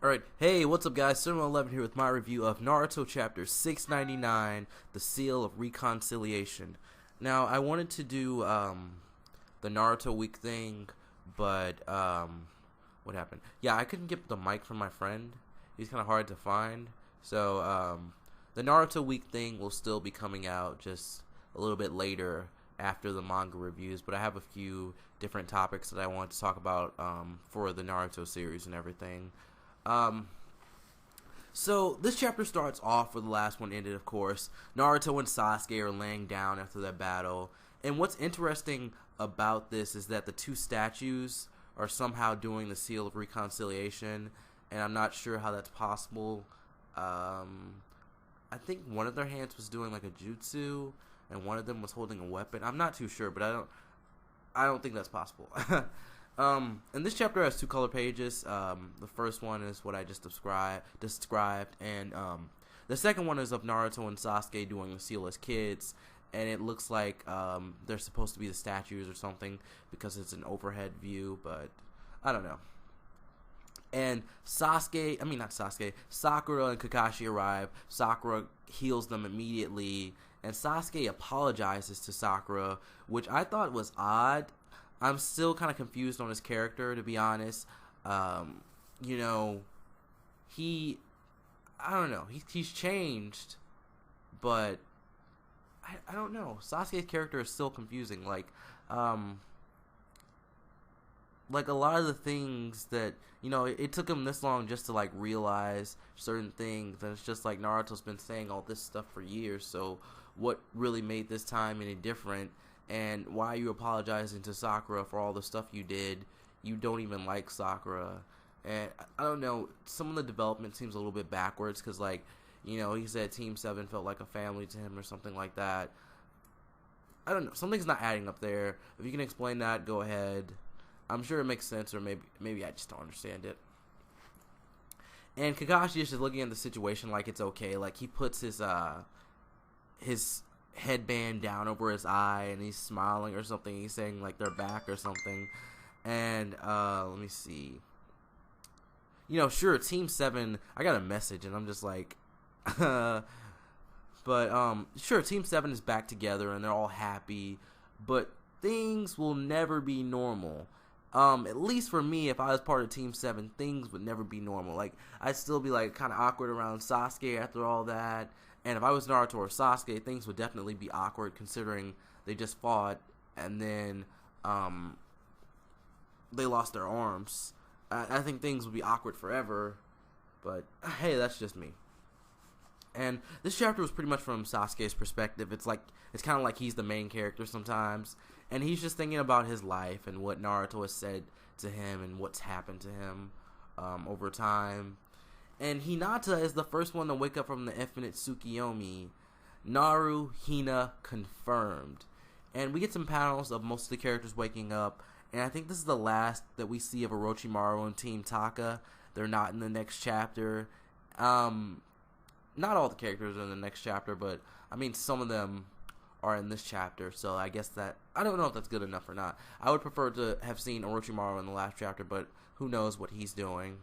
Alright, hey, what's up guys, Cinema11 here with my review of Naruto Chapter 699, The Seal of Reconciliation. Now, I wanted to do, the Naruto week thing, but, what happened? Yeah, I couldn't get the mic from my friend. He's kind of hard to find. So, the Naruto week thing will still be coming out just a little bit later after the manga reviews, but I have a few different topics that I want to talk about, for the Naruto series and everything. So this chapter starts off where the last one ended, of course. Naruto and Sasuke are laying down after that battle. And what's interesting about this is that the two statues are somehow doing the Seal of Reconciliation, and I'm not sure how that's possible. I think one of their hands was doing like a jutsu, and one of them was holding a weapon. I'm not too sure, but I don't think that's possible. And this chapter has two color pages. The first one is what I just described, and the second one is of Naruto and Sasuke doing the seal as kids, and it looks like they're supposed to be the statues or something because it's an overhead view, but I don't know. And Sakura and Kakashi arrive. Sakura heals them immediately, and Sasuke apologizes to Sakura, which I thought was odd. I'm still kind of confused on his character, to be honest. I don't know. He's changed, but I don't know. Sasuke's character is still confusing. Like a lot of the things that, it took him this long just to, like, realize certain things. And it's just like Naruto's been saying all this stuff for years. So what really made this time any different? And why are you apologizing to Sakura for all the stuff you did? You don't even like Sakura. And I don't know, some of the development seems a little bit backwards because, like, he said Team 7 felt like a family to him or something like that. I don't know, something's not adding up there. If you can explain that, go ahead. I'm sure it makes sense, or maybe I just don't understand it. And Kakashi is just looking at the situation like it's okay. Like, he puts his headband down over his eye and he's smiling or something. He's saying like they're back or something. And let me see, sure, Team 7, I got a message and I'm just like but sure, Team 7 is back together and they're all happy, but things will never be normal. At least for me, if I was part of Team 7, things would never be normal. Like, I'd still be like kind of awkward around Sasuke after all that. And if I was Naruto or Sasuke, things would definitely be awkward considering they just fought and then they lost their arms. I think things would be awkward forever, but hey, that's just me. And this chapter was pretty much from Sasuke's perspective. It's kind of like he's the main character sometimes, and he's just thinking about his life and what Naruto has said to him and what's happened to him over time. And Hinata is the first one to wake up from the infinite Tsukiyomi. Naru, Hina, confirmed. And we get some panels of most of the characters waking up. And I think this is the last that we see of Orochimaru and Team Taka. They're not in the next chapter. Not all the characters are in the next chapter, but I mean some of them are in this chapter. So I guess that, I don't know if that's good enough or not. I would prefer to have seen Orochimaru in the last chapter, but who knows what he's doing.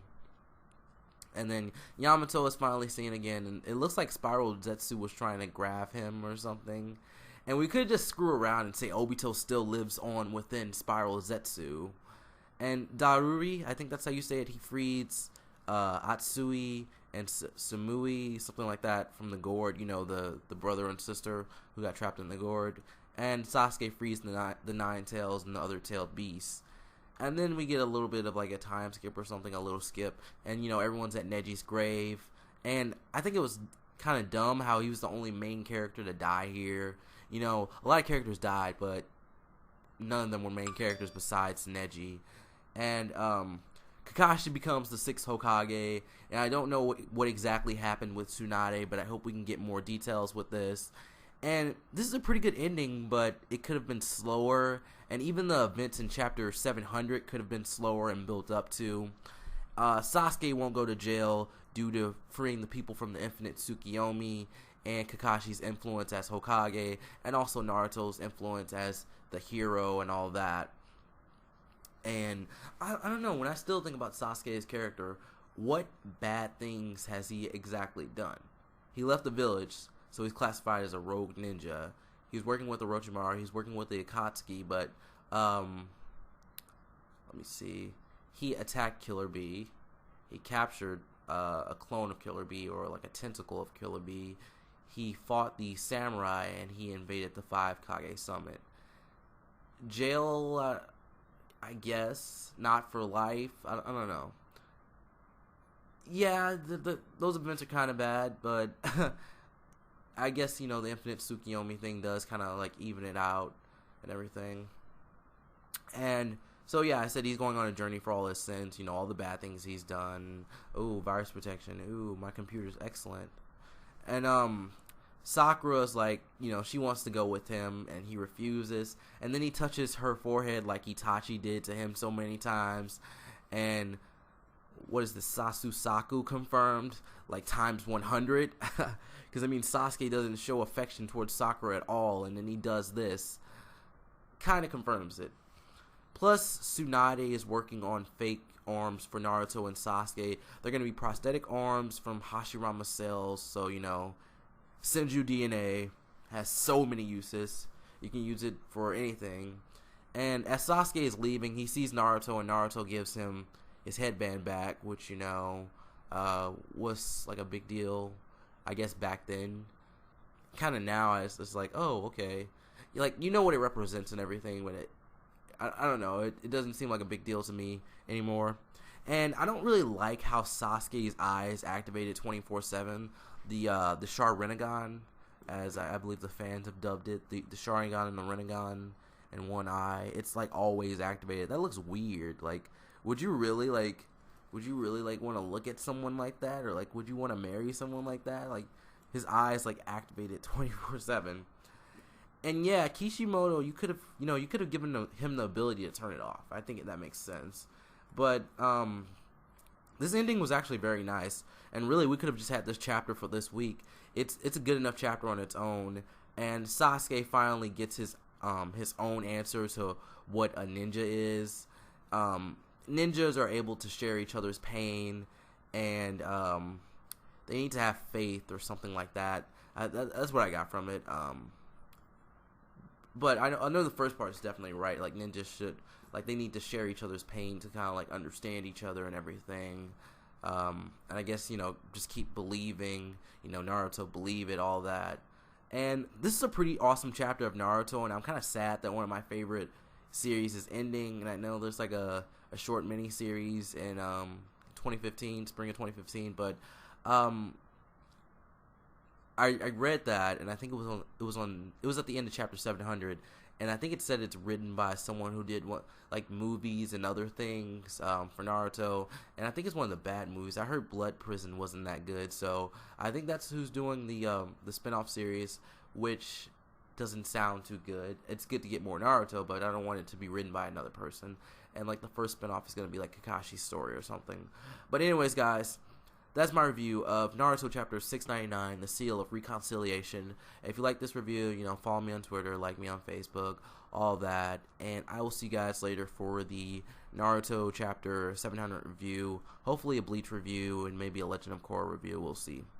And then Yamato is finally seen again, and it looks like Spiral Zetsu was trying to grab him or something. And we could just screw around and say Obito still lives on within Spiral Zetsu. And Daruri, I think that's how you say it, he frees Atsui and Samui, something like that, from the gourd, the brother and sister who got trapped in the gourd. And Sasuke frees the Nine Tails and the other tailed beasts. And then we get a little bit of like a time skip or something, a little skip. And, everyone's at Neji's grave. And I think it was kind of dumb how he was the only main character to die here. A lot of characters died, but none of them were main characters besides Neji. And Kakashi becomes the 6th Hokage. And I don't know what exactly happened with Tsunade, but I hope we can get more details with this. And this is a pretty good ending, but it could have been slower. And even the events in chapter 700 could have been slower and built up too. Sasuke won't go to jail due to freeing the people from the infinite Tsukiyomi, and Kakashi's influence as Hokage, and also Naruto's influence as the hero and all that. And I don't know, when I still think about Sasuke's character, what bad things has he exactly done? He left the village, so he's classified as a rogue ninja. He's working with the Orochimaru, he's working with the Akatsuki, but, let me see. He attacked Killer Bee. He captured a clone of Killer Bee, or like a tentacle of Killer Bee. He fought the samurai, and he invaded the 5 Kage Summit. Jail, I guess, not for life. I don't know. Yeah, those events are kind of bad, but I guess, you know, the Infinite Tsukiyomi thing does kind of like even it out and everything. And so yeah, I said he's going on a journey for all his sins, you know, all the bad things he's done. Ooh, virus protection. Ooh, my computer's excellent. And Sakura's like, you know, she wants to go with him, and he refuses. And then he touches her forehead like Itachi did to him so many times. And what is the Sasu confirmed? Like times 100? Because, I mean, Sasuke doesn't show affection towards Sakura at all, and then he does this. Kind of confirms it. Plus, Tsunade is working on fake arms for Naruto and Sasuke. They're going to be prosthetic arms from Hashirama cells, so, you know, Senju DNA has so many uses. You can use it for anything. And as Sasuke is leaving, he sees Naruto, and Naruto gives him his headband back, which, you know, was like a big deal, I guess, back then. Kind of now, it's like, oh, okay. Like, you know what it represents and everything, but I don't know. It doesn't seem like a big deal to me anymore. And I don't really like how Sasuke's eyes activated 24/7. The Sharingan, as I believe the fans have dubbed it, the Sharingan and the Rinnegan in one eye, it's like always activated. That looks weird. Like, would you really want to look at someone like that, or like would you want to marry someone like that? Like, his eyes like activated 24/7. And yeah, Kishimoto, you could have given him the ability to turn it off. I think that makes sense. But this ending was actually very nice, and really we could have just had this chapter for this week. It's a good enough chapter on its own, and Sasuke finally gets his own answer to what a ninja is. Ninjas are able to share each other's pain, and they need to have faith or something like that. That's what I got from it. But I know the first part is definitely right. Like, ninjas should, like, they need to share each other's pain to kind of like understand each other and everything. And I guess, you know, just keep believing, you know, Naruto, believe it, all that. And this is a pretty awesome chapter of Naruto, and I'm kind of sad that one of my favorite series is ending. And I know there's like a short mini series in 2015, spring of 2015, but I read that, and I think it was at the end of chapter 700, and I think it said it's written by someone who did like movies and other things for Naruto, and I think it's one of the bad movies. I heard Blood Prison wasn't that good, so I think that's who's doing the spin-off series, which doesn't sound too good. It's good to get more Naruto, but I don't want it to be written by another person, and like the first spin-off is going to be like Kakashi's story or something. But anyways, guys, that's my review of Naruto Chapter 699, The Seal of Reconciliation. If you like this review, you know, follow me on Twitter, like me on Facebook, all that. And I will see you guys later for the Naruto Chapter 700 review. Hopefully a Bleach review and maybe a Legend of Korra review. We'll see.